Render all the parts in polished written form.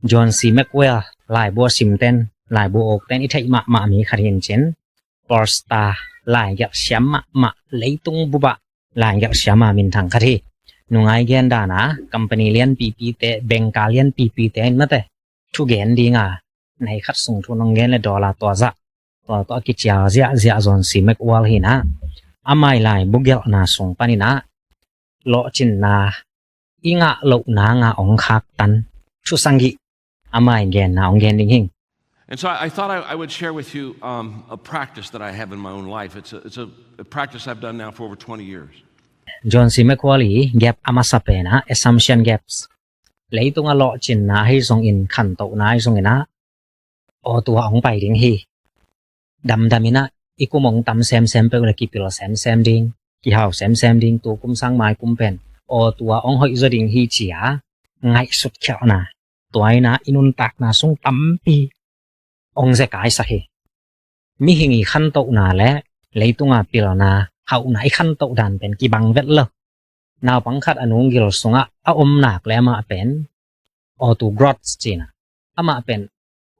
John C. Maxwell หลายบัวซิมเต้นหลายบัวอกเต้นอิทัยมะมีคารินเจนปอร์สตาหลายยักษมะเลยตุงบุบะหลายยักษมะมินทางคารีนุงไอเกนดานะคัมพานีเลียนปีเตแบงกาเลียนปีเตนมะเตทุเกนดีงาในคัดส่งทุนงเกนและดอลลาร์ตัวซะตัวกิจยาเสียจอนซีแม็กวอลหินะอามายลายบุกเกลนาส่งปานินะโลจินนาอิงะโลนางาองคักตันชุสังกิอามายเกนนาองเกนดิงหิงAnd so I thought I would share with you a practice that I have in my own life. It's a practice I've done now for over 20 years. John C. Macquarie gap amasapena assumption gaps. Leitung a lo chin na hi song in khan to na hi song ina. O tua ong pai ding hi. Damina ikumong tam sem pe la kipil sem ding. Ki hau sem ding tu kum sang mai kum pen. O tua ong hoi zo ding hi chia. Ngai sut khao na. Tuai na inun tak na song tam pi. Ong se kai sa hi mi hingi khan to na le leitunga pil na hau nai khan to dan pen ki bang vet lo naw pang khat anung gil sunga a om nak le ma pen o tu grots china ama pen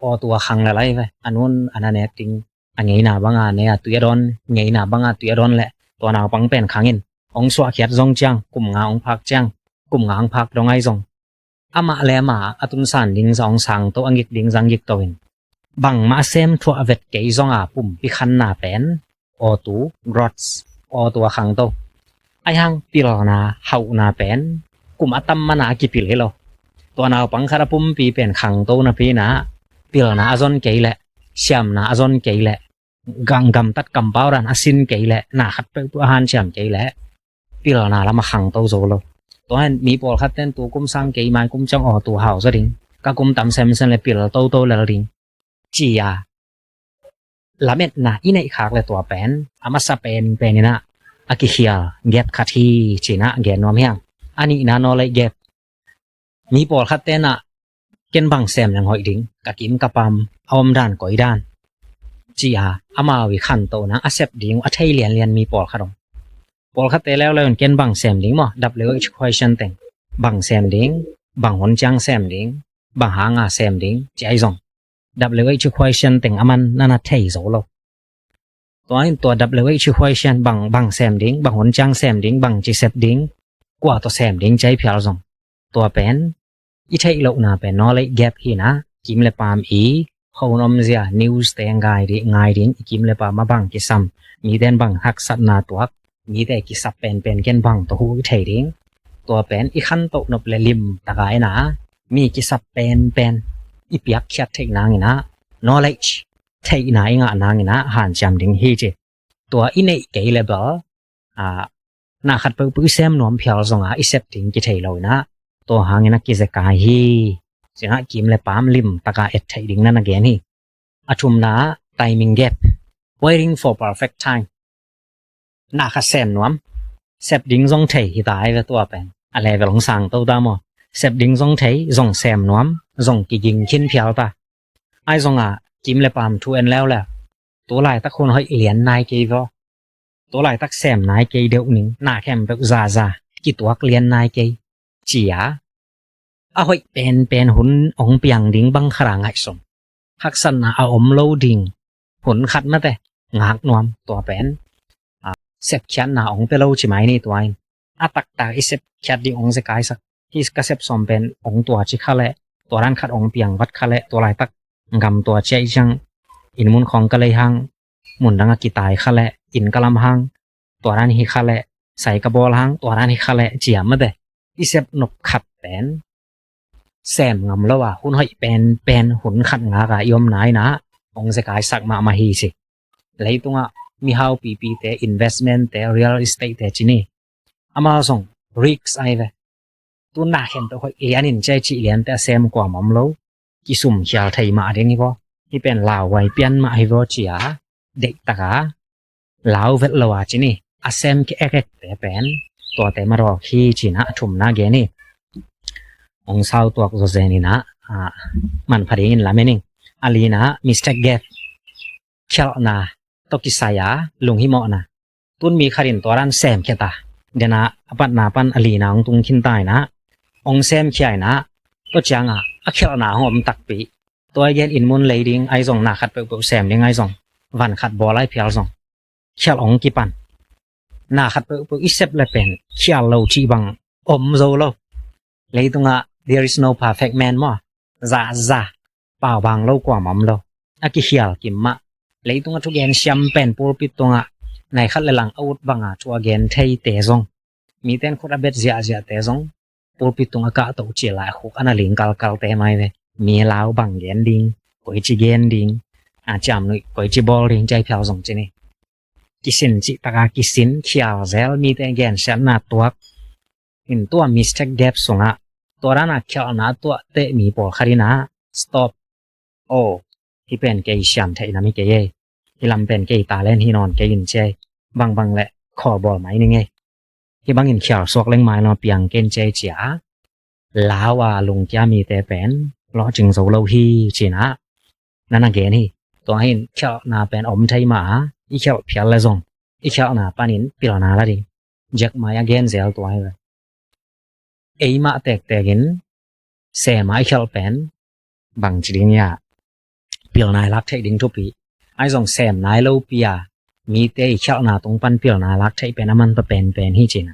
o tu khang la lai ve anun anane ting angei na banga ne tu yadon ngei na banga tu yadon le to naw pang pen khangin ong swa khiat jong chang kum nga ong phak chang kum nga ang phak dongai jong ama le ma atun san ding jong sang to angik ding jang gik to in bang ma sem thua avet ke zonga pum pi khan na pen o tu grots o tu khang to ai hang pilna hau na pen kum atam mana ki pil helo to na pang khara pum pi pen khang to na pi na pilna azon ke le siam na azon ke le gang gam tat kam pau ran asin ke le na khat pe tu han siam ke le pilna la ma khang to zo lo to han mi pol khat ten tu kum sang ke mai kum chang o tu hau zo ding ka kum tam sem sen le pil to la ding chia la met na inai khak le tua pen ama sa pen ni na akikhia gap khathi china gen nom hyang ani na no le gap mi pol khat te na ken bang sem yang hoi ding ka kim ka pam om dan koi dan chia ama wi khan to na accept ding a thai lian mi pol kharom pol khat te lew le ken bang sem ding mo wh question teng bang sem ding bang hon chang sem ding bang ha nga sem ding chai jong wh question teng aman nana thei zo lo to wh question bang sem ding bang hon chang sem ding bang chi sep ding kwa to sem ding chai phial jong to pen i thei lo na pen no le gap hi na kim le pam i khonom zia news te ngai ding kim le pa ma bang ki sam mi den bang hak sat na tuak mi te ki sap pen ken bang to hu thei ding to pen i khan to nop le lim takai na mi ki sap pen i piak khyat thei nang ina knowledge thei na inga nang ina han cham ding hi che to inei ke level na khat pu sem nom phial zonga i sep ding ki thei lo na to hangina ki ze kai hi singa kim le pam lim taka et thei ding na again hi athum na timing gap waiting for perfect time na kha sem nom sep ding zong thei hi tai ve to pen a level ong sang to da mo sep ding zong thei zong sem nom zong ki jing khin phial ta ai zong kim le pam thu en lew la to lai ta khon hoi lian nai ke vo to lai tak sem nai ke deu ning na khem pe za ki tuak lian nai ke chia a hoi pen hun ong piang ding bang khara ngai som hak san na a om lo ding hun khat ma te ngak nom to pen sep khan na ong pe lo chi mai ni twain a tak ta i sep khat ding ong se kai sak hi ka sep som pen ong tua chi khale to ran khat ong piang wat khale to lai tak ngam to chei chang in mun khong ka lei hang mun danga ki tai khale in kalam hang to ran hi khale sai ka bol hang to ran hi khale chiam ma de i sep nop khat pen sem ngam lo wa hun hoi pen hun khat nga ga yom nai na ong se kai sak ma hi si leitunga mi hau pi te investment te real estate te chini ama song risks ai ve tu na khen to hoi e anin chai chi lian te sem kwa mom lo ki sum khial thei ma ding hi bo hi pen law wai pian ma hi bo chia de taka law vet lawa chini asem ki ek te pen to te ma ro khi china thum na ge ni ong sau tuak zo zeni na man pharing la mening alina mistake gap khel na to ki saya lung hi mo na tun mi kharin toran sem kheta dena apat na pan alina ong tung khin tai na ong sem khai na to changa a khel na hom tak pi to again in mun leading ai jong na khat pe sem ding ai jong van khat bol ai phial jong khel ong ki pan na khat pe isep le pen khial lo chi bang zo lo leitunga there is no perfect man mo za pa bang lo kwa mam lo aki khial kim ma leitunga thu gen siam pen pulpit tonga nai khat le lang out banga thu again thei te jong mi ten khut a bet zia te jong pulpit tonga ka to che la khuk ana ling kal te mai ve mi lao bang gen ding koi chi gen ding a cham noi koi chi bol ding chai phiao jong che ni kisin chi taka kisin khial zel mi te gen shan na tuak in tua mistake gap songa torana khial na tua te mi por kharina stop oh hi pen ke siam thai na mi ke ye hi lam pen ke ta len hi non ke in che bang le kho bol mai ni nge hi bang in khial sok leng mai no piang ken che chia lawa lung kya mi te pen lo jing zo lo hi china nana ge ni to hin khial na pen om thai ma i khial phial la zong i khial na panin pil na la di jak ma ya gen zel to ai ei ma tek tegin se mai khial pen bang chring ya pil nai lak thai ding thu pi ai jong sem nai lo pia mi te i khial na tung pan pil na lak thai pen aman pa pen hi china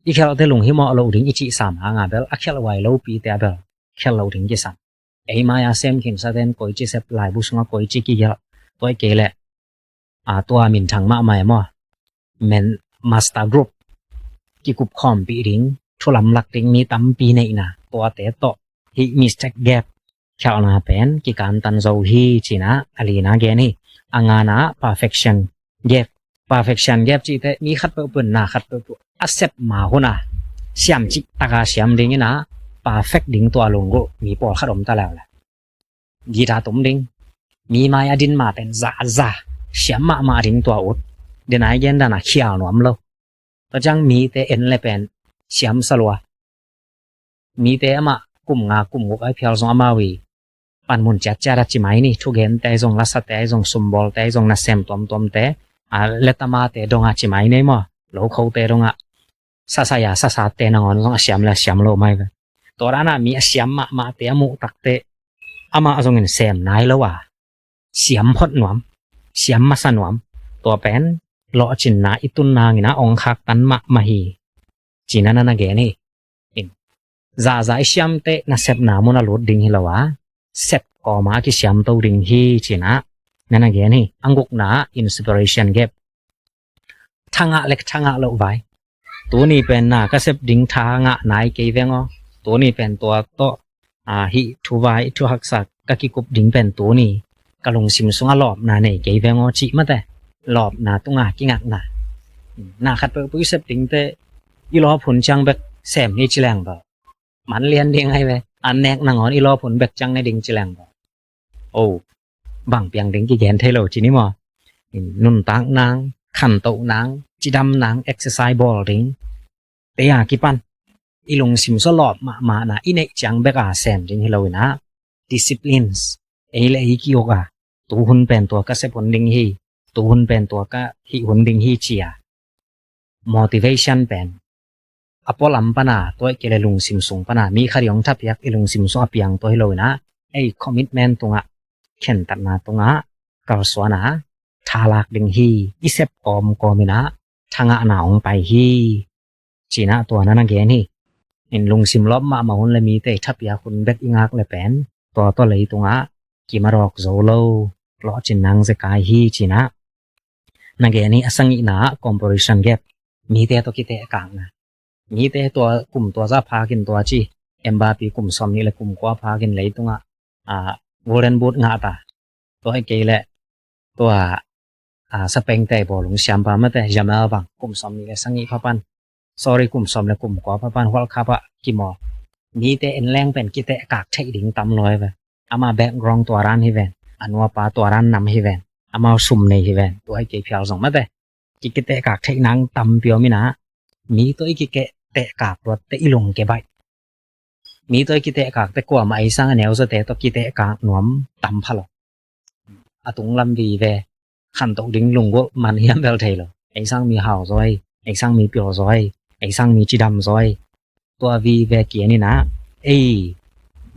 i khial te lung hi mo lo ding i chi sam ha nga bel a khial wai lo pi te bel khial lo ding ki sam ei ma ya sem khin sa den koi chi sep lai bu sunga koi chi ki ya toy ke le a tua min thang ma mai mo men master group ki kup khom pi ring thu lam lak ding mi tam pi nei na to te to hi mistake gap khial na pen ki kan tan zo hi china alina ge ni angana perfection gap chi te mi khat pe pun na khat pe accept ma hona siam chi taka siam ding na perfect ding to along go mi por kharom ta la gita tum ding mi ma ya din ma pen za siam ma ding to ut den ai gen da na khial nom lo ta jang mi te en le pen siam salwa mi te ama kum nga kum go ai phial zong ma wi pan mun cha ra chi mai ni thu gen te jong la sa te jong sumbol te jong na sem tom te a letama te donga chi mai nei mo lo khou te donga sa te na ngon jong siam lo mai ve torana mi siam ma te amu tak te ama jong in sem nai lo wa siam phot nuam siam ma sa nuam to pen lo chin na itun na ngina ong khak tan ma hi china na ge ni in za siam te na sep na mo na lot ding hi lawa sep ko ma ki siam to ding hi china nana ge ni anguk na inspiration gap thanga lo vai tu ni pen na ka sep ding thanga nai ke vengo tu ni pen to to hi thu vai thu hak sak ka ki kup ding pen tu ni ka lung sim sunga lop na nei ke vengo chi ma te lop na tunga ki ngak na khat pe pu sep ding te i lo phun chang bek sem ni chilang ba man lian ding ai ve an nek na ngon i lo phun bek chang nei ding chilang ba oh bang piang ding ki gen thai lo chi ni mo nun tang nang khan to nang chi dam nang exercise ball ding te ya ki pan i lung sim so lop ma na i nei chang bek a sem ding hi lo na disciplines ei le hi ki yoga tu hun pen to ka se pon ding hi tu hun pen to ka hi hun ding hi chia motivation pen apolam pana toy kele lung sim sung pana mi khariong thap yak ilung sim so apiang to hi lo na ei commitment tunga khen tat na tunga kal swana thalak ding hi isep komina thanga na ong pai hi china to na na ge ni in lung sim lop ma hun le mi te thap ya kun bek ingak le pen to lei tunga ki marok zo lo lo chin nang ze kai hi china na ge ni asangi na comparison gap mi te to ki te kang na mi te to kum to za pha kin to chi embapi kum som ni le kum kwa pha kin lei tunga golden boot nga ta to ai ke le to sa peng te bo lung siam pa ma te jamal bang kum som ni le sangi pha pan sorry kum som le kum kwa pha pan hol kha pa ki mo mi te en leng pen ki te kak thai ding tam loi ve ama background to ran hi ven anwa pa to ran nam hi ven ama sum nei hi ven to ai ke phial jong ma te ki te kak thai nang tam pio mi na mi to ki ke te kak ro te ilung ke bai mi to ki te kak te kwa mai sang aneu so te to ki te kak nuam tam phalo atung lam vi ve khan to ding lung go man hiam bel thai lo ai sang mi hao rồi ai sang mi pio rồi ai sang mi chi dam rồi to vi ve ki ni na ei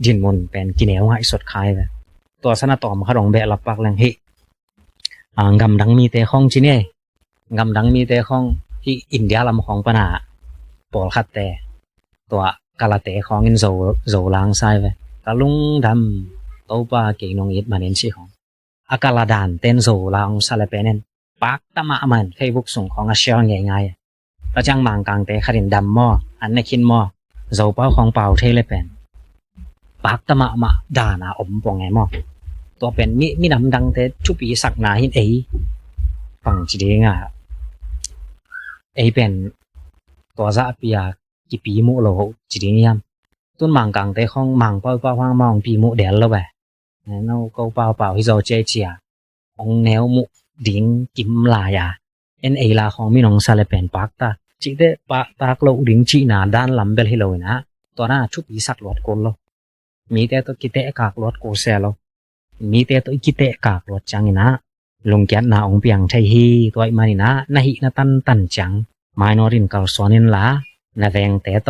ดินมนเป็นกินแนวให้สดคายเลยตัวสนะตอมขะดองแบะลับปักแรงเฮงำดังมีแต่ของจิเน่งำดังมีแต่ของที่อินเดียลำของปนาปอลคัดแต่ตัวกาลาเตของอินโซลางไซเวกะลุงดำโตปาเกนองอิดมาเนนชิของอากาลาดานเต้นโซลางซาเลเปเนนปากตะมะมัน Facebook ส่งของอาเชียง่ายๆประจังมางกลางเตขรินดำมออันในคินมอโซเป้าของเป่าเทเลเป็นปากตะมะมะดานาอมปองไงมอตัวเป็นมีนำดังเตทุปีสักนาหินฟังจิเดงเป็นตัวซะปียกิปีมุโลจิเดงยามต้นมางกลางเตของมางเป้าๆมองปีมุเดลแล้วแบเนาก็เป่าๆฮิโซเจเจียองแนวมุดิงกิมลายาลาของมีน้องซาเลเป็นปากตาจิเตปากโลดิงจีนาด้านลำเบลฮิโลนะตัวน่าชุปีสักลอดโกลโลมีแต่ตัวกิเตกากลอดโกเซโลมีแต่ตัวกิเตกากลอดจังนะลงแก๊สนาองเปียงไทฮีตัวมานี่นะนะหินะตันจังมายนอรินกาลซอนินลานะแวงเตโต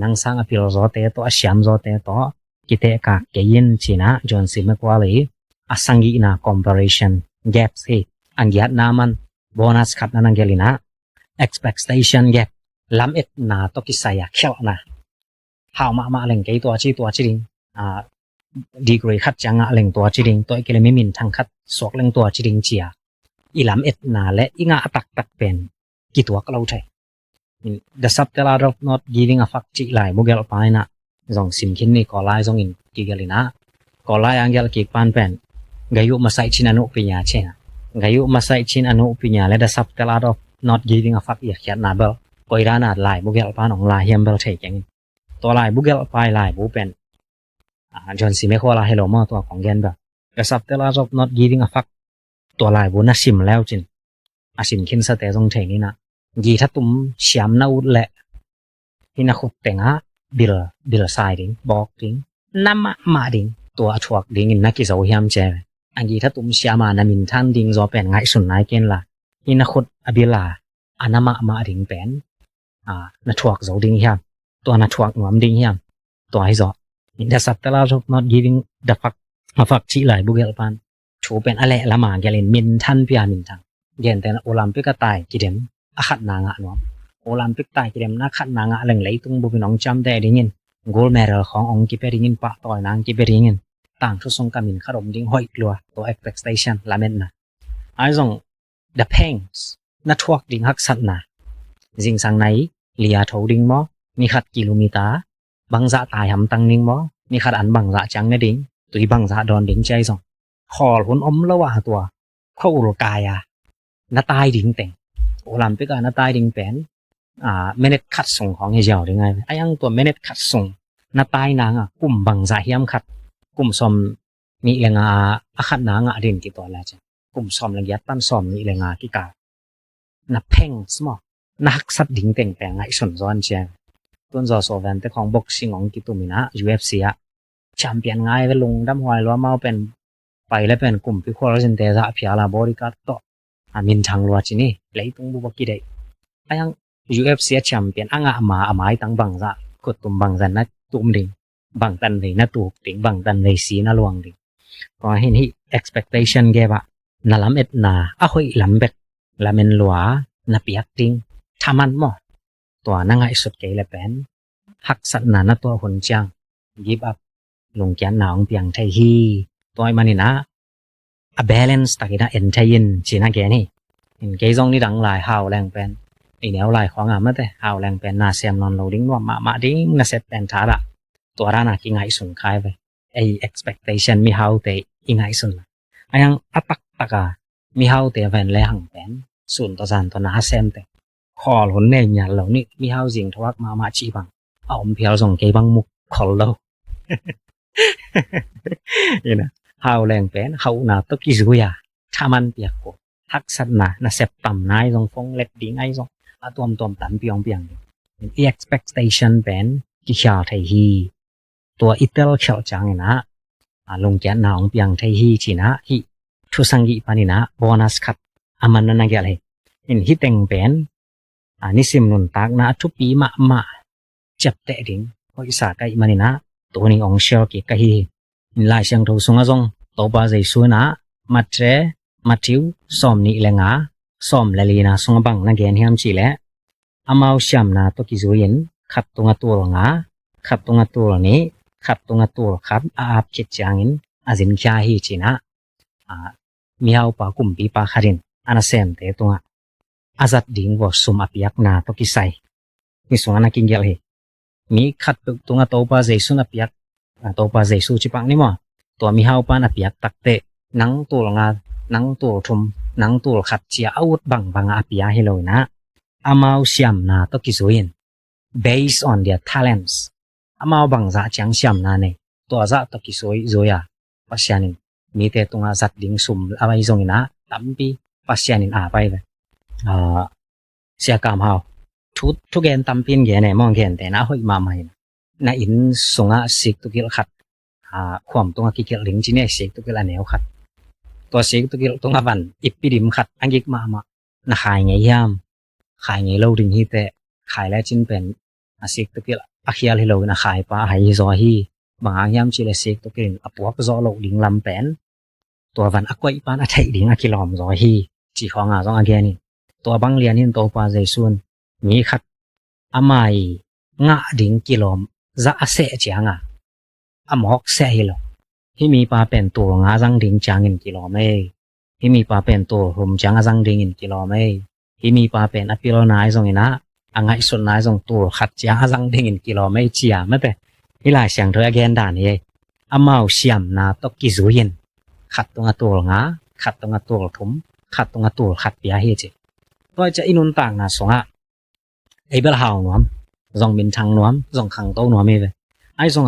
นังสังอพิโลโซเตโตอเชียมโซเตโตกิเตกากเกยินชินะจอนซิเมกวาลีอสังกีนาคอมพาริชันแกปส์อังยัดนามันโบนัสขัดนังเกลินะ expectation gap ลำเอ็ดนาตกิสายาเขียวนะหาวมาเล่งเกยตัวจิริงดีกรีขัดจังเล่งตัวจิริงตัวเกลไม่มินทางขัดสวกเล่งตัวจิริงเจียอีลำเอ็ดนาและอีงาตักเป็นกี่ตัวก็เราใช่ the subtlety of not giving a fuck จิหลายบุกเกลไปนะจงสิมคินนี่ก็ไล่จงอินกิเกลินะก็ไล่อังเกลกิกปานเป็นกายุมาใส่ชินอนุปิญญาเช่นกายุมาใส่ชินอนุปิญญาและ the subtlety of not giving a fuck อีกแค่นาเบลก็อีรานาดไล่บุกเกลปานของไล่เฮียมเบลเทอย่างนี้ตัวไล่บุกเกลไปไล่บุเป็นจนสิเมควาลาเฮโลมาตัวของแกนแบบ the subtlety of not giving a fuck ตัวไล่บุน่าสิมแล้วจินสิมคินสเตจงเทนี่นะกีถ้าตุ้มเฉียมนาอุดแหละที่นักขุดแต่งบิลไซดิงบอกดิงน้ำมาดิงตัวชวกดิงอินนักกิจเอาเฮียมเจอันกีถ้าตุ้มเฉียมานามินท่านดิงจอเป็นไงสุนไงเกนล่ะที่นักขุดอบิลาอันน้ำมาดิงเป็นนักชวกจอดิงเฮียมตัวนักชวกหนวมดิงเฮียมตัวให้จออินเดสัตตลาจบ not giving the fuck ชิไหลบุเกลปันชูเป็นอะไรละมาเกลินมินท่านพิอามินทังเย็นแต่โอลิมปิกก็ตายกิเดมขัดนางะนวมโอลิมปิกตายกิเดมนักขัดนางะเล่งไหลตุงบุพี่น้องจำได้ดิงินโกลเมดัลขององค์กิเปริงินปะต่อยนางกิเปริงินต่างทุสงกามินขรมดิงห้อยกลัวตัว expectation ละเม็ดนะไอ้ส่ง the pangs นัทวกดิงหักสัตนะจิงสังไหนเลียทดิงมอมีขัดกิโลเมตรบังจะตายหำตังนิงมอมีขัดอันบังจะจังเนี่ยดิงตุยบังจะดอนดิงใจส่งขอหุ่นอมละวะตัวเข้าอุรกายนาตายดิงแต่งโอลิมปิกนาตายดิงเป็นเมเนตขัดส่งของเฮียได้ไงไอ้ยังตัวเมเนตขัดส่งนาตายนางกลุ่มบังจะเฮียมขัดกลุ่มซอมมีแรงขัดนางดินกี่ตัวแล้วจ้ะกลุ่มซอมระยะตั้นซอมมีแรงกี่กานับเพ่งสมอนักสัตดิงแต่งแปลงไอ้ส่วนซ้อนเชียต้นจอโซเวนแต่ของบ็อกซิ่งของกิตุมินะ UFC แชมเปี้ยนง่ายไปลงดำหอยล้อเมาเป็นไปแล้วเป็นกลุ่มพิควอลเซนเตซาพิอาลาบริการต่อมินทางลัวจินี่เลยตรงบุบกิได้ไอ้ยัง UFC แชมเปี้ยนอ่างมาหมายตั้งบังซะกดตุ่มบังซันนะตุ่มดิงบังตันเลยนะตูกดิงบังตันเลยสีนะลวงดิงก็เห็นที่ expectation แกบะนาลำเอ็ดนาหอยลำเบ็ดละเมนลัวนาเปียกดิงทามันหมอตัวนั่งไอ้สุดเกลเลยเป็นหักสัตนานะตัวหุ่นจังยิบอัพลงแกนหนาวเปียงไทฮีตัวมันนี่นะa balance ตะกี้นะเอ็นไทยินจีน่าแกนี่เห็นเกยซองนี่ดังหลายหาวแรงเป็นไอแนวหลายของมาแต่หาวแรงเป็นนาเซียมนอนโลดิ้งว่ามาดิ้งนาเซตเป็นทาระตัวร้านกิงไงสุนคายไปไอ expectation มีหาวแต่อิงไงสุนไอยังอัตักตะกามีหาวแต่แฟนแลหังเป็นศูนย์ต่อสานตัวนาเซมแต่ขอหลนเนี่ยอย่างเหล่านี้มีหาวจริงทวักมาชีบังเอาเพียวส่งเกยบังมุกขอเรานี่นะหาวแรงเป็นหาวนาตกิจุยาถ้ามันเปียกโกทักษะนะเสพต่ำนายทรงฟงเล็ดดิ้งไอ้ทรงตัวตันเปียงเป็น expectation เป็นกิจาไทฮีตัวอิตาลีเขียวจังนะลงแกนหนาวเปียงไทฮีจีนะที่ทุสังกีปานินะโบนัสคัดมันนั่นแกเลยเห็นที่แต่งเป็นนิสิมนุนตักนะทุปีมาจับเตะดิ้งพออิสาไกมันนี่นะ ตัวนี้องเชียวกิกะฮีหลายเสียงโทสุงะซงตอปาใจซูนะมัดเรมัดทิวซอมนี่แลงาซอมละลีนาสุงะบังนะแกนเฮียมจีแลอมาวชามนาตอกิซุยินขัดตุงะตัวงาขัดตุงะตัวนี้ขัดตุงะตัวขัดอาบคิดจางอินอาจินคาฮีจีนะมีเฮาปากุมปีปาคารินอานาเซมเตตุงะอาจัดดิงวอสุมอปิยักนาตอกิไซมีสุงะนะกินเกลเฮมีขัดตุงะโตปาเจซุนะปิยักตัวปาเจซูจิปังนี่มอตัวมีเฮาปานอปิยักตักเตนังตัวงานังตัวทุมนังตัวขัดเจียอาวุธบังอปิยาเฮโลนะamau siam na to kizuin based on their talents amau bangza chang siam na ne to za to kisoi zoya pasyanin mi te tunga zat ding sum awai zongina tampi pasyanin a pai ve sia kam hau thu gen tampin ge ne mong gen te na hoi ma mai na in sunga sik to kil khat khwam tunga ki kil ling chi ne sik to kil aneu khat to sik to kil tunga van ipidim khat angik ma na khai nge yamขายไงเราถึงฮีแต่ขายแล้วจินเป็นอาศิกตะกิลอาเคียลให้เรานะขายปลาหายซอฮีบางยามจิเลสิกตะกิลอปัวปะซอโลดิงลำเป็นตัววันอักไว้ปานอาไทดิงอากิลอมซอฮีจีของซองอาแกนี่ตัวบังเรียนนี่โตปาใจส่วนมีคัดอามายงะดิงกิลอมจะอาเสะจังอามอกเสะฮิโลที่มีปลาเป็นตัวงาจังดิงจังอินกิลอมเอที่มีปลาเป็นตัวหุมจังจังดิงอินกิลอมเอที่มีปาเป็นอปิโลนายซงอินะอังไงสุดนายซงตัวขัดจาจังดิงกิโลไม่เจียไม่เป็นนี่หลายเสียงเธอแกนด่านนี่อามาวเสียมนาตกิซุยินขัดตรงตัวงาขัดตรงตัวทุมขัดตรงตัวขัดเปียเฮจิก็จะอินุนต่างนะสงะไอ้เบลฮาวหนวมซงมินทังหนวมซงขังโตหนวมเลยไอ้ซง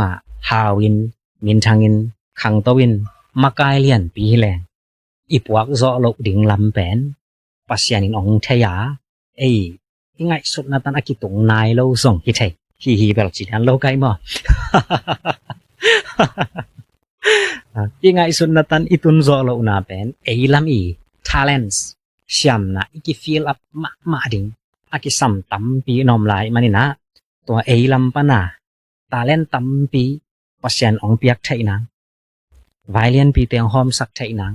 ฮาวินมินทังอินขังโตวินมากายเลียนปีแรงอีปวกซอโลดิงลำเป็นpasyanin ong thaya ingai sut na tan akitung nai lo song hi thai hi bel chi dan lo kai mo ingai sut na tan itun zo lo na pen lam talents siam na iki fill up ma ding aki sam tam pi nom lai manina to lam pana talent tam pi pasyan ong piak thai na violin pi teng hom sak thai na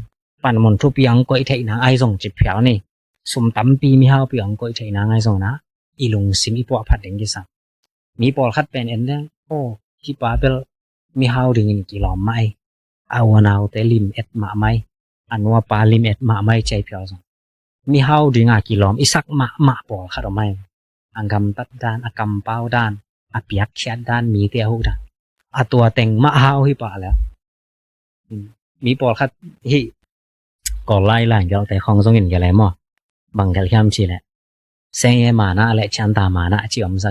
pan mon thu pi ang koi thai na ai jong chi phyaw ni sum tam pi mi hao pi ang koi thai na ngai zong na ilung sim i po phat ding ki sam mi pol khat pen en dang ki pa bel mi hao ding in ki lom mai awanau te lim et ma mai anwa pa lim et ma mai chai phyaw zong mi hao ding a ki lom isak ma pol khat mai angam tat dan akam pau dan apiak khyat dan mi te hu da atua teng ma hao hi pa la mi pol khat hi ko lai lang yaw te khong zong in ya le mo bằng cái khiam chỉ là xe mà na lại chan ta mà na chỉ ra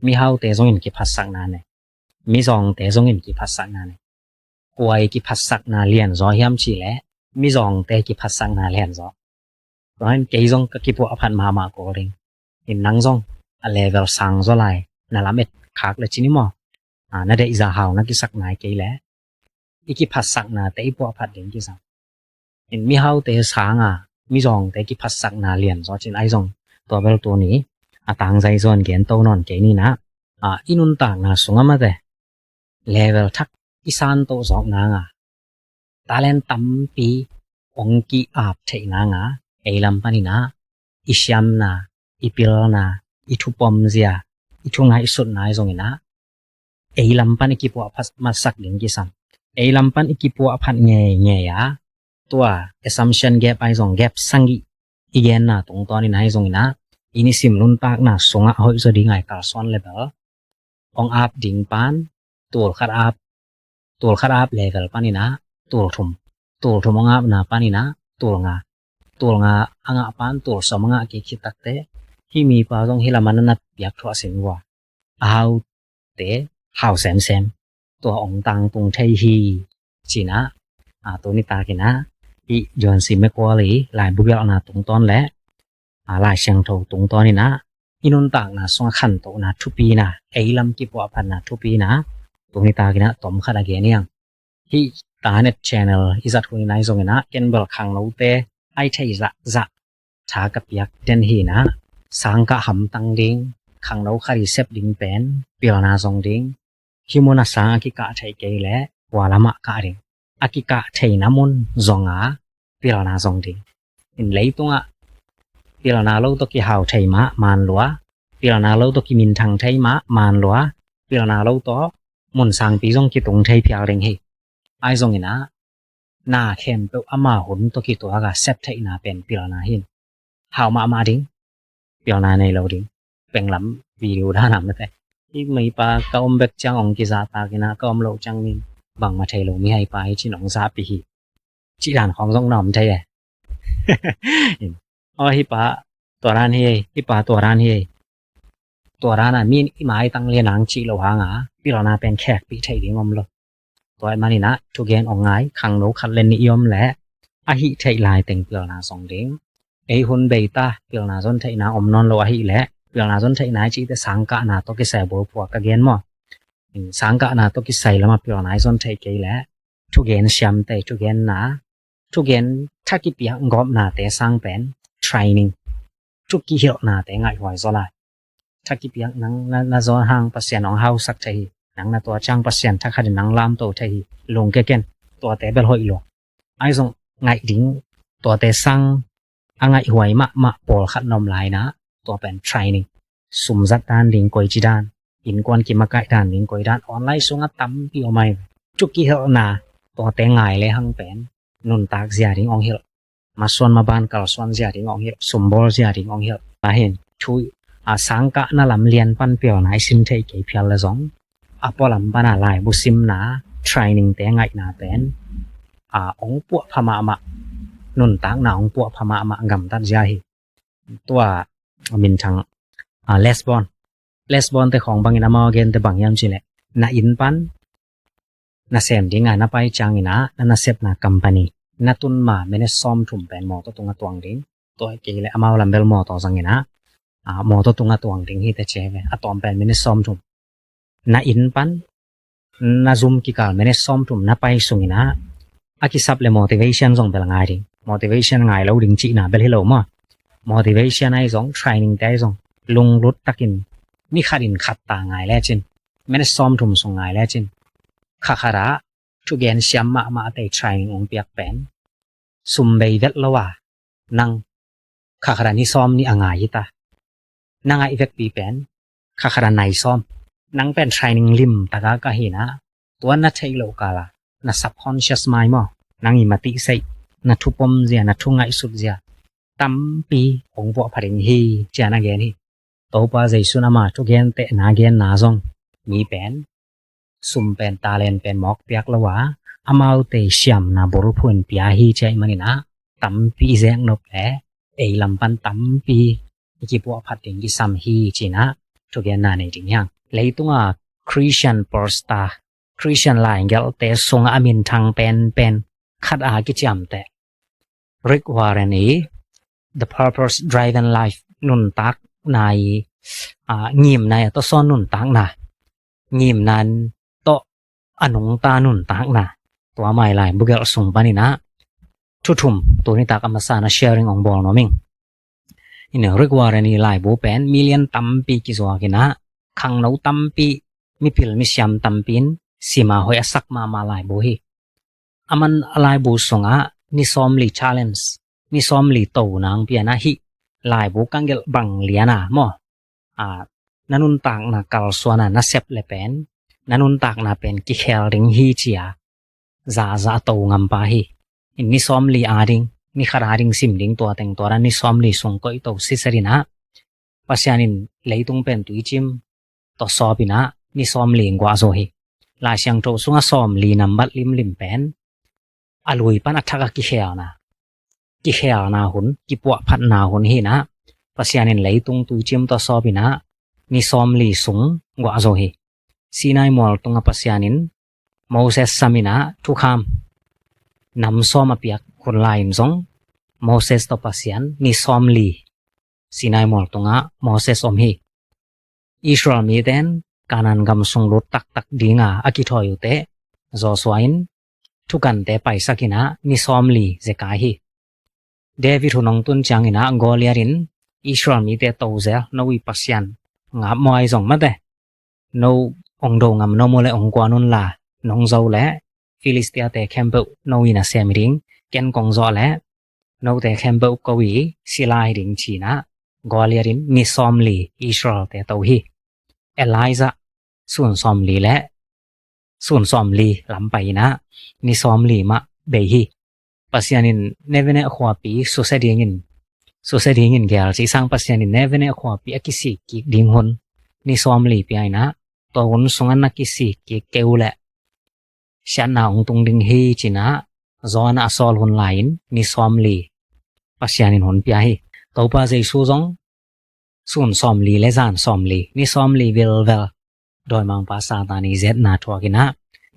mi hao te zong in ki phat sak na ne mi zong te zong in ki phat sak na ne koi ki phat sak na lian zo hiam chỉ le mi zong te ki phat sak na lian zo rồi cái zong ka ki po aphan ma ko ring in nang zong a level sang zo lai na lamet khak le chini mo na dei za hao na ki sak nai ke le ki phat sak na te po aphat ding ki sang in mi hao te sang mi zong te ki phat sak na lian zo chin ai zong to bel to ni atang zai zon gen to non ke ni na inun ta na sunga ma de level thak isan to zong na nga talent tam pi ong ki ap thei na nga elam pani na isyam na ipil na ithupom zia ithungai sut nai zong ina elam pani ki po phas masak ding ki sam elam pan ki po aphan nge yaตัว assumption gap ไอ song gap สังกิอีเกนนะตรงตอนนี้นะไอ song นะอินิสิมลุนตากนะสงะหอยซะดิงไอกาซอนเลเวลองอาบดิงปานตัวคัดอาบเลเวลปานนี่นะตัวทุมองอาบนะปานนี่นะตัวงาอังอาปานตัวสมงะกิคิตักเตที่มีปาซองฮิลามันนัดอยากทวสินว่าเอาเตหาวแซมตัวองตังตุงไทฮีจีนะตัวนี้ตากินะอีย้อนสิไม่กว่าเลยหลายบุเบลนะตรงตอนและหลายเชียงโถตรงตอนนี้นะอินุนต่างนะสองขันโตนะทุปีนะลำกิปวพันนะทุปีนะตรงนี้ตากินะตอมขัดเกเนี่ยที่ตาเน็ต channel อิจัดคุยในตรงนี้นะเก็นเบลขังเราเตไอเทยจะทากับยักเดนฮีนะสังกะหำตังดิงขังเราคาริเซปดิงเป็นเปียนาทรงดิง ฮิโมนาสางอากิกะไทเกแลวาลามะกะดิงอากิกะไทนามุนซองาปิลานาซองดิงอินเลยตุงะปิลานาโลตกิหาวไทมะมานลัวปิลานาโลตกิมินทังไทมะมานลัวปิลานาโลตมุนสางปีซองกิตุงไทเปียริงเฮไอซองอินะนาเข้มเปอามาหุนตกิตัวกะเซปไทนาเป็นปิลานาหินหาวมาดิงปิลานาในโลดิงเป็งลำวิดีโอด้านำแต่ที่มีปาก็อมเบกจังองกิซาตากินะก็อมโลจังนินบังมาไทโลมีให้ไปที่หนองซาปีหิจิด่านของซองนอมไทยอ๋อฮิปาตัวร้านเฮฮิปาตัวร้านเฮตัวร้านน่ะมีหมายตั้งเรียนหนังจิโลหางาปิลานาเป็นแขกปีไทยดิงอมโลตัวมานี่นะทุกเกนออกงายขังโนคันเลนนิยมและอหิไทยลายแต่งปิลานา2ดิงไอหุนเบตาปิลานาซอนไทยนาอมนอนโลอหิและปิลานาซอนไทยนาจิแต่สังกะนาตกิใส่บ่พวกกะเกนมอสังกะนาตกิใส่ละมาปิลานาซอนไทยเกและทุกเกนชัมแต่ทุกเกนนาทุกเกนทักกิเปียงอบนาแต่สังเป็น training ทุกกิเฮนาแต่ง่ายหวยซอลาทักกิเปียงนังนาซอหางปะเสียนองเฮาสักไทยนังนาตัวจังปะเสียนทักขะนังลามโตไทยลงเกเกนตัวแต่เบลหอยโลไอซงง่ายดิงตัวแต่สังอังง่ายหวยมะปอลขัดนอมลายนะตัวเป็น training สุมจัดดานดิงกอยจิดานอินกวนกิมะกะดานดิงกอยดานออนไลน์สุงะตำปิโอไมทุกกิเฮนาตัวแต่ง่ายเลยหังเป็นนุนตากเสียดิงองเฮมาส่วนมาบ้านกะส่วนเสียดิงองเฮสมบอลเสียดิงองเฮมาเห็นทุยสังกะนาลำเรียนปันเปียวไหนสินไทยเกเพียลละสองปอลำปานาลายบุซิมนา training แต่ง่ายนาเป็นองปวกพม่ามะนุนตากนาองปวกพม่ามะกำตัดยาหิตัวมินทังเลสบอนแต่ของบางอินามาเกนแต่บางยามจิแหละนาอินปันนาเซมดิงานาไปจังอินะนาเซปนาคัมพานีนาตุนมาเมเนซอมถุมเป็นหมอตงตวงดิงตัวเกเลอามาลัมเบลหมอตอสังอินะหมอตงตวงดิงฮิแต่เจเวอะตอมเป็นเมเนซอมถุมนาอินปันนาซุมกิกาลเมเนซอมถุมนาไปสุงอินะอากิซับเล motivation ซองเบลง่ายดิ motivation ง่ายแล้วดิงจินาเบลฮิโลมา motivation ไอ้ซอง training แต่ซองลงรถตักินมีขัดินขัดตาง่ายแล้วจินเมเนซอมถุมส่งง่ายแล้วจินคาคาระทุกเกนเสียมมาแต่ training องเปียกเป็นสุมเบยเวทละว่านังคาคาระนี่ซ้อมนี่อ่างายตานังไอเวกปีเป็นคาคาระไหนซ้อมนังเป็น training ลิมตะกากะเฮนะตัวนัทไทโลกาลานะ subconscious mind มอนังอิมติใส่นะทุปมเสียนะทุงไอสุดเสียตัมปีองพวกพริงฮีเจานะเกนฮีโตปาใจสุนามาทุกเกนเตนาเกนนาซองมีเป็นสุมเป็นตาเลนเป็นมอกเปียกละว่าอามาเตเสียมนาบรุพุนปียฮีใจมันนี่นะตัมปีแซงนบแลเอลำปันตัมปีกิพวกพัดดิงกิซัมฮีจีนะทุกเกนนาในดิงยังเลยตุงChristian Porsta Christian ลายเกลเตสงอามินทางเป็นขัดอากิจยามแต่ Rick Warren The Purpose Driven Life นุนตักในงิมในตอซ้อนนุนตักนะงิมนั้นตออนุงตานุนตักนะตัวใหม่หลายบุกเกลส่งปานี่นะทุมตัวนี้ตักอมาสานะ sharing องบอลเนาะมิงอิน Rick Warren หลายบ่เป็นมิลเลียนตัมปีกิซวากินะขังเนาตัมปีมีพิลมีเสียมตัมปินสิมาหอยสักมาลายบ่ฮีมันลายบ่สงะนี่ซ้อมลี challenge นี่ซ้อมลีโตนางเปียนะฮิลายบ่กังเกลบังเลียนะมอนันุนตากนะกัลสวนะนะเซปเลเป็นนันุนตากนะเป็นกิเคลริงฮีเจียซาโตงัมปาฮีนี่ซ้อมลีอาดิงนี่ขราดิงซิมดิงตัวแต่งตัวนี่ซ้อมลีสงก็อิโตซิสรินะปัสยานินเลยตุงเป็นตุยจิมต่อสอบินะนี่ซ้อมลีงกว่าโซฮีลายเสียงโตสุงซ้อมลีนัมบัดลิมเป็นอลุยปันอัทกะกิเคลนะหุนกิปวะพัดนาหุนฮีนะปัสยานินเลยตุงตุยจิมต่อสอบินะนี่ซ้อมลีสุงกว่าโซฮีซีนายมอลตุงปัสยานินโมเสสซามินะทุกคำนำซ้อมอเปียกคนลายมซงโมเสสต่อปัสยานนี่ซ้อมลีซีนายมอลตุงโมเสสอมฮีอิสราเอลมีเดนkanan gam sung lut tak dinga akithoyu te zoswain thukan te paisakina ni somli zekai David hunong tun changina goliarin Israel mi te toze nowi pasyan nga moi jong mate no องโดงำนอมเลองกวานุนลานองเจ้าและฟิลิสเตียแต่แคมเปโนวินาเซมิริงแกนกองจอและโนแต่แคมเปกวีศิลาหิริงชีนะกอเลียรินนิซอมลีอิสราเอลแต่เตาฮีเอไลซาส่วนซอมลีและส่วนซอมลีลำไปนะนิซอมลีมาเบฮีpasyanin nevene khwapi society ngin gyal chi sang pasyanin nevene khwapi akisi ki dinghon ni somli piaina to won songan na kisi ki keule shanna ong tung ding hi china zona asol hon line ni somli pasyanin hon pia hi to pa jai su jong sun somli le zan somli ni somli vil vel doi mang pa sa ta ni z na thwakina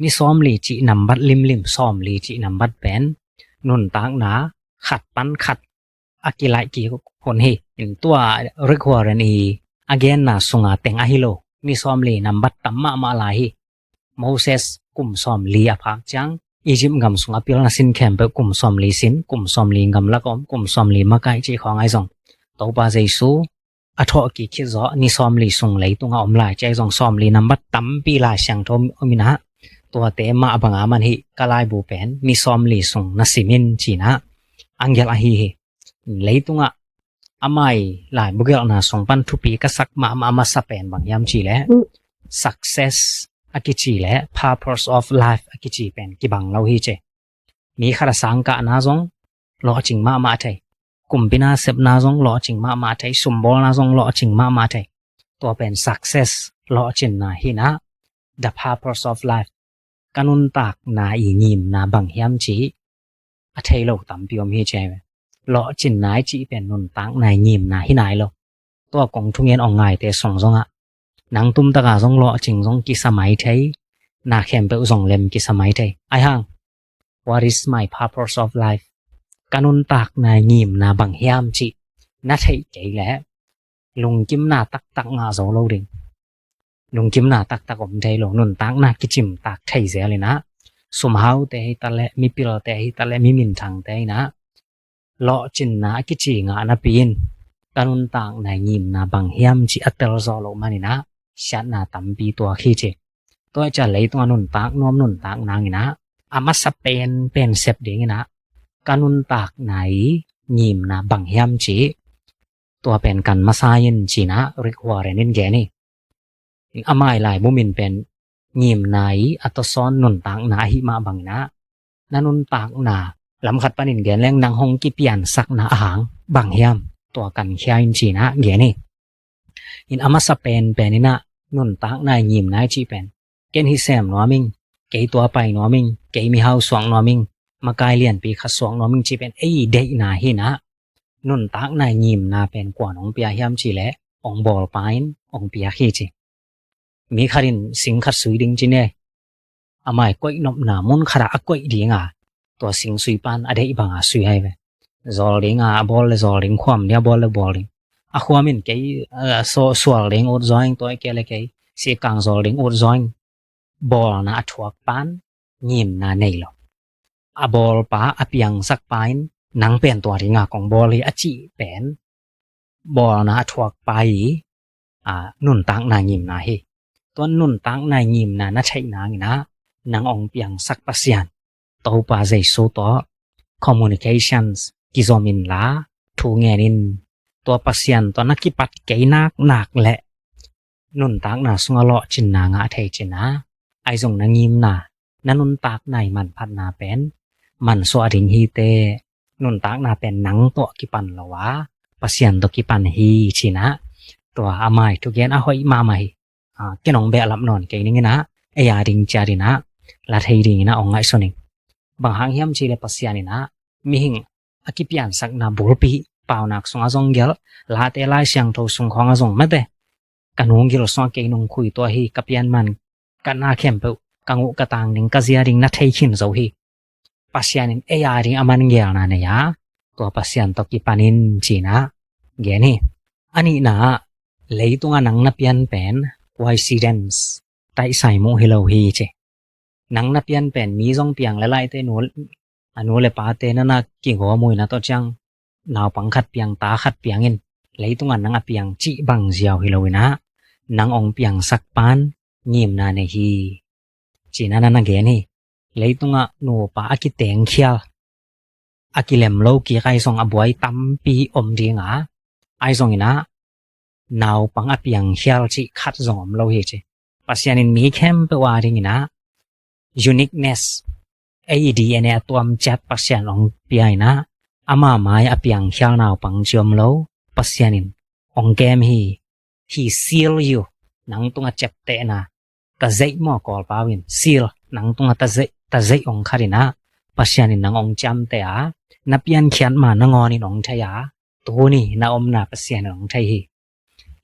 ni somli chi nambat lim somli chi nambat penนุนตางนาขัดปันขัดอากิไลกีคนเฮอินตัวเรกวารันีอเกนนาสุงาเต็งอะฮิโลนี่ซอมลีนัมบัตตัมมะมาลาฮิโมเสสกุมซอมลีอะพักจังอียิปต์งำสุงาปิลนาสินแคมเปกุมซอมลีสินกุมซอมลีงำละกอมกุมซอมลีมะไกจีของไอซองตบาเจซูอะทอกีคิซอนี่ซอมลีสุงไหลตุงาอมลายใจซองซอมลีนัมบัตตัมปีลาเสียงทมอมินะตัวเตมาบังอามันฮิกะลายบูเปนนิซอมลีซุงนัสิมินจีนะอังเกลอะฮีเลตุงะอะไมหลายบุเกลนาสงปันทุปีกะสักมาสะเปนบางยามจีและ success อะกิจีและ purpose of life อะกิจีเป็นกิบังเราฮีเจมีคาราสังกะนาซงลอจิงมาไทกุมปินาเซบนาซงลอจิงมาไทซุมบอลนาซงลอจิงมาไทตัวเป็น success ลอจินนาฮีนะ the purpose of life kanun tak na ingim na bang hiam chi a thailo tam piom hi che lo chin nai chi pen nun tang nai ngim na hi nai lo to kong thungen ong ngai te song zonga nang tum ta ga zong lo ching zong ki samai thai na khem pe zong lem ki samai thai ai hang what is my purpose of life kanun tak na ngim na bang hiam chi na thai chei le lung kim na tak nga zo lo ding lung kim na tak om thai lo nun tang na ki chim tak thai ze le na sum hau te hi ta le mi pil te hi ta le mi min thang te na lo chin na ki chi nga na pin kanun tang na ngim na bang hiam chi atel zo lo mani na shat na tam pi to khi che to cha lei to nun tak nom nun tak na ngi na ama sa pen sep ding na kanun tak nai ngim na bang hiam chi to pen kan ma sa yin chi na require nin ge niอะไมหลายบ่มินเป็นงิมนายอัตซ้อนนุนตางนาหิมาบังนะนานุนตางนาลำขัดปานินแกนแรงนางหงกิเปียนสักนาหางบังเฮียมตัวกันแค่อินจีนะแกนี่อินอามาสเปนเป็นนี่นะนุนตางนายงิมนายจีเป็นเกนฮิแซมนัวมิงเกยตัวไปนัวมิงเกยมีเฮาสวงนัวมิงมากายเลียนปีขัดสวงนัวมิงจีเป็นเอ้เดยนาหินะนุนตางนายงิมนาเป็นกว่าน้องเปียเฮียมจีและองบอลปายน์องเปียขี้จีมีคารินสิงขัดสุยดิงจีเน่อามายก้อยนบนามุนขระก้อยดิงอ่ะตัวสิงสุยปานอเดยบังอ่ะสุยให้เวจอลดิงอ่ะบอลเลยจอลดิงความเนี่ยบอลเลยบอลดิงอ่ะความมินเกยสวลดิงอดจอยตัวเกลเกยเสียกังจอลดิงอดจอยบอลนะอัดหัวปานงิมนาเนยหรออ่ะบอลป้าอ่ะเปียงสักปานนังเป็นตัวดิงอ่ะของบอลเลยอ่ะจีเป็นบอลนะอัดหัวไปนุนตังนางิมนาเฮตัวนุนตังนายงิมนานะใช่นางนะนางองเปียงสักปัสยันตัวปาใจโซตัว communications กิโซมินลาทูเงนินตัวปัสยันตัวนักกิปัดเกยนักและนุนตังนาสุงลอจินนางะเทจินะไอซงนางงิมนานันุนตักนายมันพัดนาเป็นมันสวดิงฮีเตนุนตักนาเป็นนังตัวกิปันละวะปัสยันตัวกิปันฮีชินะตัวอามายทุกเย็นอะหอยมาใหม่เกนองเบลับนอนเกนิงนะเอยาดิงจารินะลาเทดิงนะองไอซนิงบางหางเฮียมจีเลปัสยานินะมีหิงอกิปยันสักนาบุรปีปาวนักสงอาซงเกลลาเตลายเสียงโทสุงของอาซงมะเตกันงกิลสงเกนงคุยตัวฮีกับยันมันกันนาเข้มเปกังอุกะตังนิงกะเซียดิงนะเทขินโซฮีปัสยานินเอยาดิงอามันเกลนะเนยาตัวปัสยันตกิปานินจีนะเกนี่อันนี้นะเลยตุงานังนับยันเป็นcoincidence ไตใส่โมฮิโลฮีเจนังนับยันเป็นมีจงเปียงละลายเตนูอนุเลปาเตนะนะกิหัวมวยนะตอจังนาวปังขัดเปียงตาขัดเปียงอินเลยตุงานังอเปียงจิบังเจียวฮิโลนะนังองเปียงสักปาน ngim na ne hi china na ge ni leitunga no pa aki teng khial akilem lo ki kai song abuai tampi om dinga ai song ina naw pang apiang khial chi khat zom lo hi che pasianin mi khem pe wa ring ina uniqueness ADN tuam chat pasian ong piai na ama mai apiang khial naw pang chiom lo pasianin ong game he seal you nang tunga chepte na ka zai mo kol pawin seal nang tunga ta zai ong kharina pasianin nang ong cham te a na pian khian ma na ngonin ong thaya tu ni na om na pasian ong thai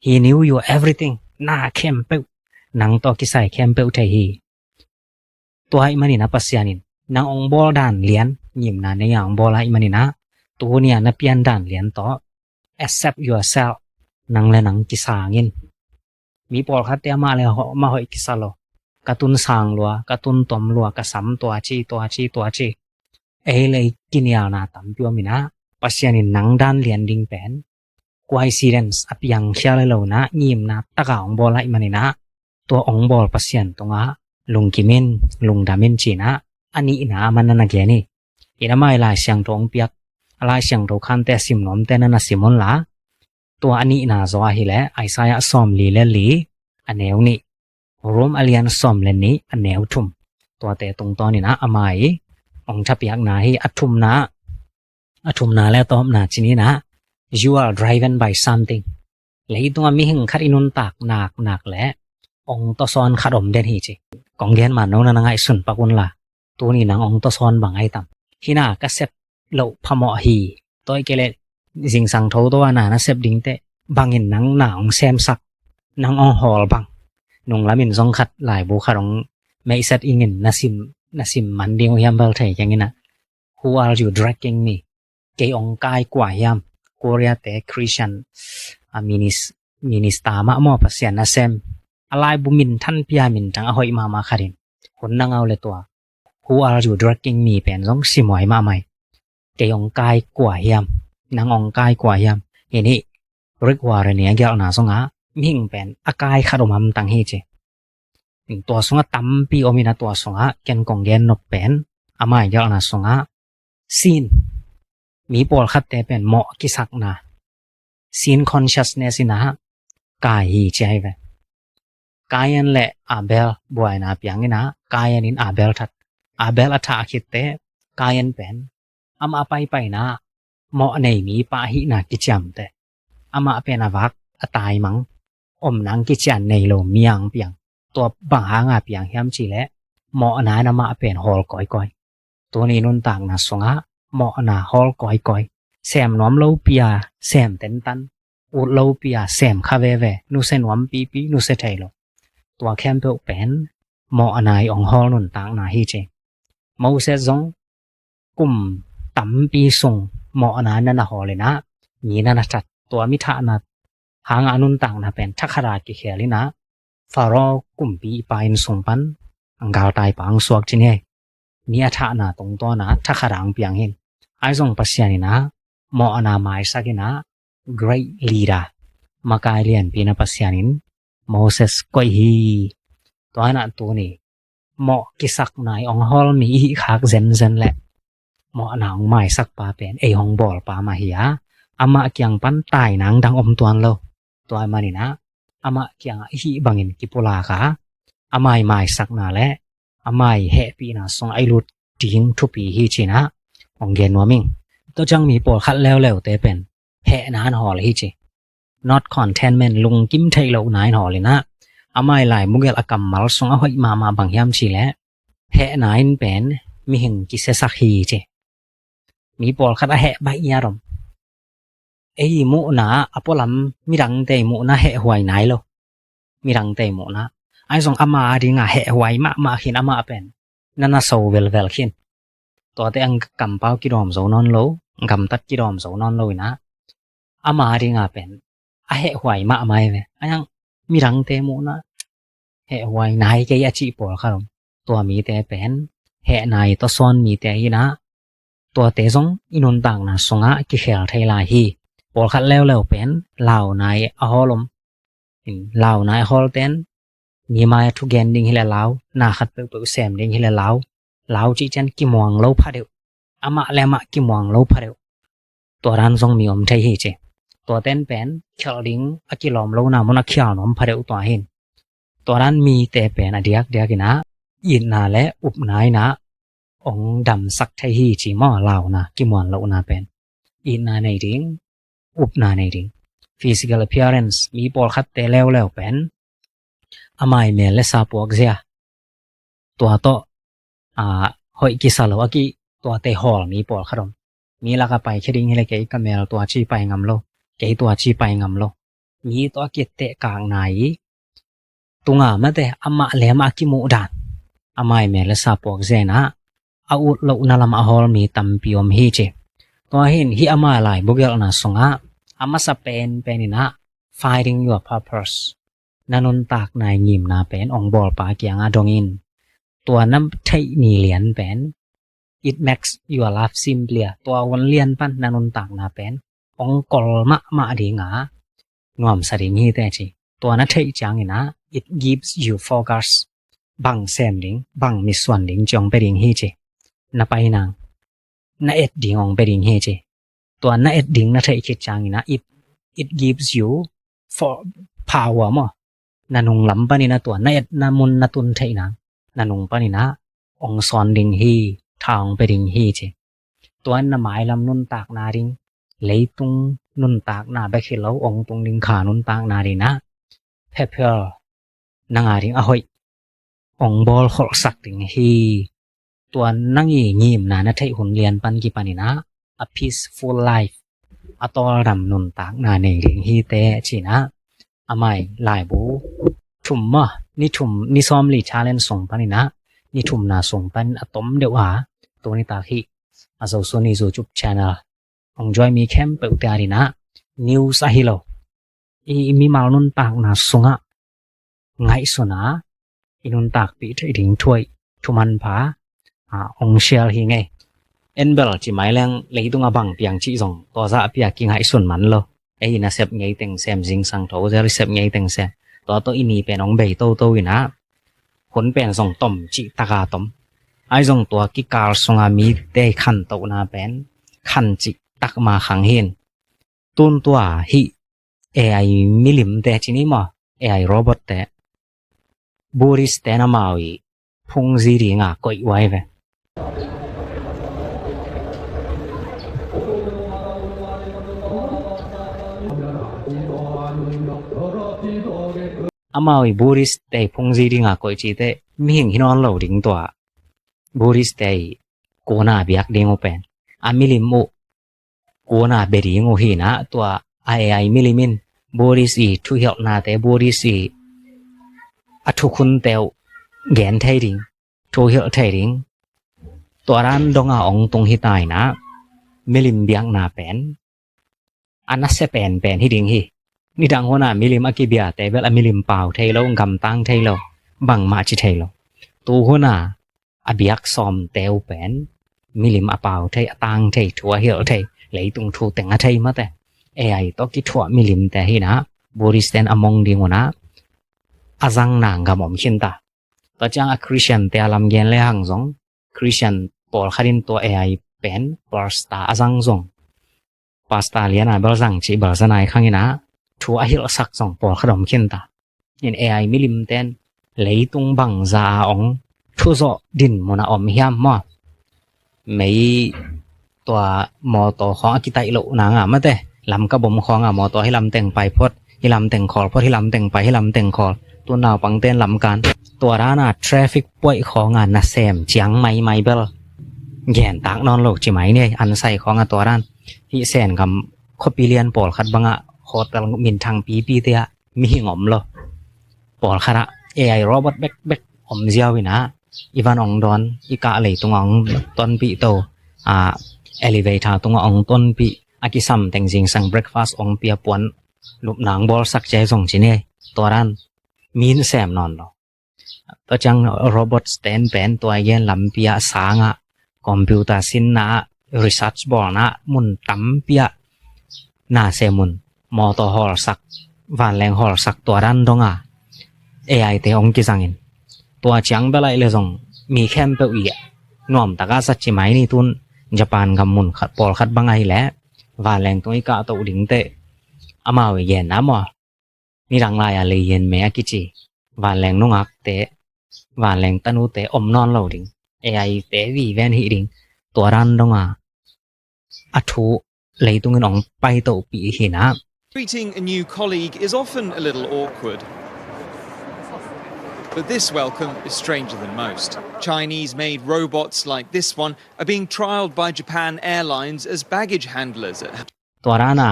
he knew you everything na khem pe nang to ki sai khem pe thai hi toai mani na pasianin nang ong bol dan lian nyim na ne yang bol ai mani na tu ni na pian dan lian to accept yourself nang le nang ki sangin mi pol khat te ma le ma hoi ki salo katun sang lua katun tom lua ka sam to chi e le kinia na tam pyo mina pasianin nang dan lian ding pen coincidence apiang khial lo na nyim na taka ong bol ai mani na to ong bol pasian tonga lungkimin lungdamin china ani na manana ge ni ina mai la siang tong piak ala siang ro khan te sim nom te na simon la to ani na zo hi le Isaiah som li le li aneu ni rom alian som le ni aneu thum to te tong to ni na amai ong thapiak na hi athum na le tom na chini na you are driven by something leitunga mi hing khat inun tak nak le ong to son kharom den hi chi konggen man no na ngai sun pakun la tu ni nang ong to son bangai tam hina ka sep lo phamo hi toy kele jing sang tho to na na sep ding te bangin nang na ong sem sak nang ong hol bang nung lamin zong khat lai bu kharong mai sat ingin nasim man ding yam bal thai changina who are you dragging me ke ong kai kwa yam korea te christian minister ma mo pasian na sem alai bu min than pia min tang hoi ma kharin hon nang au le to who are you dragging me pen zong simoi ma mai ke ong kai kwa yam nang ong kai kwa yam ini rikwara ne gyal na songa ming pen akai kharomam tang hi che to songa tampi omina to songa ken konggen no pen amai gyal na songa sin mi pol khat te pen mo ki sak na sin consciousness ina kai hi chai ve kayan le abel boy na piang ina kayan in abel that abel atha khit te kayan pen ama pai na mo nei mi pa hi na ki cham te ama pen awak atai mang om nang ki chan nei lo miang piang to bang ha nga piang hiam chi le mo na na ma pen hol koi to ni nun tang na songa mo na hol koi sem nom lo pia sem ten tan u lo pia sem kha ve nu se nom pi nu se thai lo to khem pe pen mo anai ong hol nun tang na hi che mo se zong kum tam pi sung mo na na holina ni na chat to mi tha na hang anun tang na pen thakhara ki khelina faro kumpi pain sungpan angal tai pang suak chine ni atha na tong to na thakharang piang hin ai zong pasiani na mo ana mai sakina great leader makai lian pina pasianin Moses koi hi to ana to ni mo kisak nai ong hol mi hi khak zen le mo ana ong mai sak pa pen ei hong bol pa ma hi a ama kyang pan tai nang dang om tuan lo to ai mani na ama kyang hi bangin kipula ka amai mai sak na le amai happy na song ai lut ting thu pi hi china ong gen noming to chang mi pol khat lew te pen he nan hol hi chi not contentment lung kim thai lo nai hol na amai lai mugel akam mal song a hoi ma bang hiam chi le he nain pen mi hing ki se sak hi chi mi pol khat a he bai ya rom ei mu na apolam mirang te mu na he huai nai lo mirang te mu na ai song ama ringa he huai ma khin ama pen nana so vel khin to te ang kam pau ki rom zo non lo gam tat ki rom zo non lo na ama ringa pen a he huai ma mai ve ayang mirang te mu na he huai nai ke ya chi pol kharom to mi te pen he nai to son mi te hi na to te zong inun tang na songa ki khel thai la hi pol khat lew pen lao nai a holom in lao nai hol ten มีมาทุกแกนดิงหิละลาวนาขัดเปิกแซมดิงหิละลาวลาวจิจันกิมวงลาวพะเดวอะมะแลมะกิมวงลาวพะเดวตัวรันซองมีอมไทเฮเจตัวเต้นแปนเขียวดิงอะกิลอมลาวนามุนะเขียวนอมพะเดวตัวเห็นตัวรันมีแต่แปนอะเดียกกินะยินนาและอุบนายนะองดำสักไทเฮจิมอลาวนะกิมวงลาวนาแปนยินนาในดิงอุบนาในดิง physical appearance มีปอลคัดแต่แล้วแปนอะมายเมเลซาปวกเสียตัวโตหอยกิสาลวกิตัวเตหอลมีปอลคดมมีละกะไปคิดิงให้เลยเกยกะเมลตัวชีไปงำโลเกยตัวชีไปงำโลมีตัวกิเตกลางไหนตุงามะแต่อะมะแลมะกิมุดานอะมายเมเลซาปวกเซนะอาอุลอุนาลามะฮอลมีตัมปิอมฮีเจตัวเห็นฮิอะมาลายบุเกลนะสงะอะมะสะเป็นนี่นะ finding your purposeนันนตากนายงิมนาเป็นองบอลปาเกียงอาดงอินตัวน้ำไทนีเหรียญเป็น it makes your life simpler ตัววันเลียนปันนันนตากนาเป็นองกอลมะดิงางวมสริงฮีแต่จิตัวนั้นไทจังนะ it gives you focus บังแซมดิงบังมีส่วนดิงจงไปดิงฮีเจนะไปนางนะเอ็ดดิงองไปดิงฮีเจตัวนะเอ็ดดิงนะไทคิดจังนะ it gives you for power มนันงลำปานินะตัวนะเอ็ดนามุนนะตุนไทนะนันงปานินะองสอนดิงฮีทางไปดิงฮีเจตัวนั้นหมายลำนุนตากนาดิงเลยตุงนุนตากนาไปคิดแล้วองตุงดิงขานุนตากนาดินะเพเพอนางอาดิงอะหอยองบอลขอสักดิงฮีตัวนังยีงิมนานะไทหุนเรียนปันกิปานินะ a peaceful life อะตอรำนุนตากนาเนดิงฮีเตจินะอะไม่หลายบูถุมมะนี่ถุมนี่ซ้อมลีชาเลนส่งปันนี่นะนี่ถุมนาส่งปันอะตอมเดียวตัวนี้ตาฮีอะโซโซนี่โซจุบ channel องจอยมีแคมเปิดตาดินะนิวส์อะฮิโลอีมีมานุนตากนาส่งไงสนะอีนุนตากปีไทดิงถ้วยทุมันผาองเชียลฮีไงเอ็นเบลจิหมายแรงเลยตุงอะบังเปียงจิส่งตัวซะเปียกิงไงส่วนมันโลไอ้นะเซบไงเต็งแซมจิงสังโถจะเซบไงเต็งแซตัวอีนี่เป็นองเบยโตอยู่นะผลเป็นส่งต้มจิตะกาต้มไอ้ส่งตัวกิกาลส่งมีได้ขันโตนาเป็นขันจิตักมาขังเห็นตุนตัวฮิ AI มิลิมแต่จินี่มา AI โรบอทแต่บูริสแต่นามาวีพงซีริงก็อีไว้เวอามาวิบูริสเตพงซีริงก็อีจีเตมีหิงหินอนเหล่าดิ่งตัวบูริสเตโกนาเบียกดิ่งโอเป็นอามิลิมโอโกนาเบริงโอหินะตัวไอมิลิมินบูริสีทุเหี่ยวนาเตบูริสีอทุคุณเตวแกนไทดิงทุเหี่ยวไทดิงตัวร้านดงองตรงหิตายนะมิลิมเบียงนาเป็นอันนั้นเสเป็นหิดิงฮีนี่ดังหัวหน้ามิลิมอากิเบียแต่เวลามิลิมเปล่าไทยแล้วกำตั้งไทยแล้วบังมาจิไทยแล้วตัวหัวหน้าอเบียกซอมเตวเป็นมิลิมอเปล่าไทยตั้งไทยทัวเหี่ยวไทยเลยตรงทูแต่งไทยมาแต่AI ตอกิทัวมิลิมแต่ฮีนะบริสเตนอมองดิงวนะอาจังนางกะหม่อมขินตาตอจังอะคริสเตียนแต่ลำเกนเลหังซงคริสเตียนปอลคดินตัว AI เป็นปาสตาอาจังซงปาสตาเลียนะเบลซังจิเบลซนายขังนะทัวฮิลสักซงปอลขดมขินตายิน AI มิลิมเตนเลยตุงบังซาองทุโซดินมนะอมเฮียมมาไม่ตัวมอตัวของอกิไตโลนางมาแต่ลำกระบมของมอตัวให้ลำแต่งไปพดให้ลำแต่งคอพดให้ลำแต่งไปให้ลำแต่งคอตัวนาวปังเต้นลำกันตัวร้านทราฟิกป่วยของนะแซมเจียงไม่เบลแย่นตากนอนโลกจิไหมเนี่ยอันใส่ของตัวร้านที่แสนกับคบิเลียนปอลคัดบังโคตรมินทางปีเตียมีหงอมโลปอลคาระ AI โรบอทเบกอมเจียววินะอีวานองดอนอีกาเลยตรงองต้นปีโตelevator ตรงองต้นปีอากิซัมแต่งจริงสั่ง breakfast องเปียปวนลูกหนังบอลสักใจส่งจิเนี่ยตัวร้านมีนแซมนอนเนาะตัวจังโรบอทสแตนเป็นตัวเย็นลำเปียสางคอมพิวเตอร์สินนะ research บอลนะมุนตั้มเปียนาเซมุนมอเตอร์ฮอลสักวันแรงฮอลสักตัวร้านตรง AI te ong ki sangin tua chiang belai le jong mi khem pe wi nom taka sat chi mai ni tun Japan gam mun khat pol khat bangai le wa leng toi ka to ding te ama we yen na mo ni rang la ya le yen me ki chi wa leng no ngak te wa leng tanu te om non lo ding AI te wi ven hi ding tua ran dong a athu leitung ong pai to pi hi na Greeting a new colleague is often a little awkward. But this welcome is stranger than most. Chinese-made robots like this one are being trialled by Japan Airlines as baggage handlers at ตัวรานา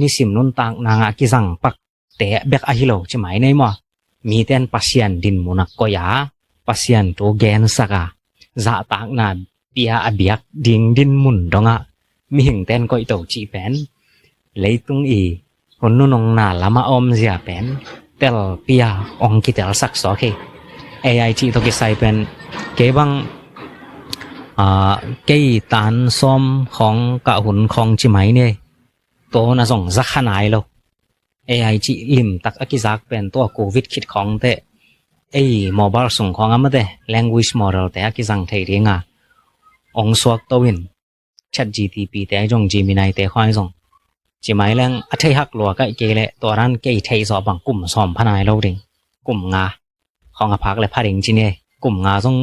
นิสิมนุนตางนางากิสังปักเตะเบกอะฮิโลใช่ไหมในมอมีเต้นปัสยันดินมุนักก็ยาปัสยันโตแกนสักะจะตากนาเปียอเบียกดิงดินมุนดงะมีหิงเต้นก็อีโตจีแปนเลยตุงอีคนนุนงนาลามาอมเสียแปนเตลเปียองกิเตลสักสอเคAI จีโตกิไซเป็นเกบังเกยตานซ้อมของกะหุนของจิไหมเนี่ยตัวน่ะส่งสักขนาดแล้ว AI จีลิมตักอกิซักเป็นตัวโควิดคิดของแต่โมบายส่งของมาแต่ language model แต่อกิซังไทยเรียงองสวกตัววิน ChatGPT แต่จง Gemini แต่ค่อยส่งจิไหมแรงอัธยักลัวก็เกเลยตัวนั้นเกยไทยสอบบังกลุ่มสอมพนายเราดิงกลุ่มงาของอภักและพาดิงจีเนี่ยกลุ่มงาส่ง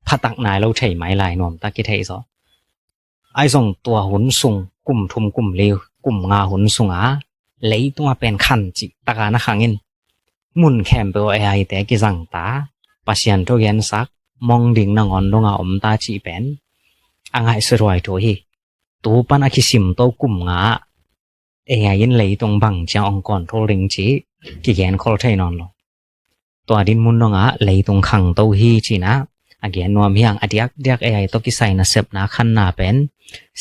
พัตักนายเราใช้ไม้ลายนวมตะกิไทยสอไอส่งตัวหุนสุงกลุ่มทุมกลุ่มเลวกลุ่มงาหุนสุงเลยตัวเป็นขันจิตะกานะขังอินมุนแคมเปล AI แต่กิจังตาปัสยันโตเกนซักมองดิ่งนางอนดงอมตาจีเป็นอังไงสรวยตัวฮีตูปันอคิสิมโตกลุ่มงา AI ยินเลยตรงบังจะองค์กรโทรลิงจีกิแกนคอลไทยนอนตัวดินมุนดงเลยตรงขังโตฮีจีนะagain นวมเฮียงอดียกเรียก AI ตกิไซนะเซบนะคันนาเป็น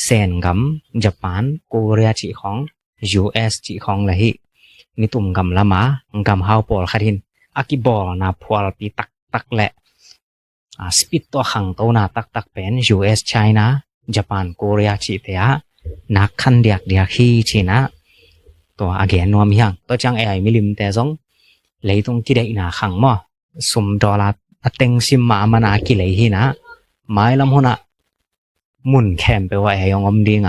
เซนกัมญี่ปุ่นเกาหลีจีของ US จีของละหิมีตุ่มกัมละมากัมฮาวปอลคัดินอากิบอลนาพวลปีตักและสปีดตัวขังโตนาตักเป็น US China ญี่ปุ่นเกาหลีจีเตียนักคันเดียกฮีจีนะตัว again นวมเฮียงตัวจัง AI มิลิมแต่ซงเลยตรงกิได้นาขังมอสมดอลลาร์attention ma mana ki lei hi na mai lam hona mun khem pe wa ai ong om ding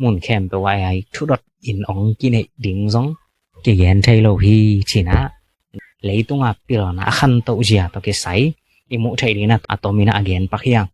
mun khem pe wa ai thu dot in ong ki nei ding jong ki gen thai lo hi china lei tunga pil na khan to jia to ke sai imu thai ding na atomina again pakhiang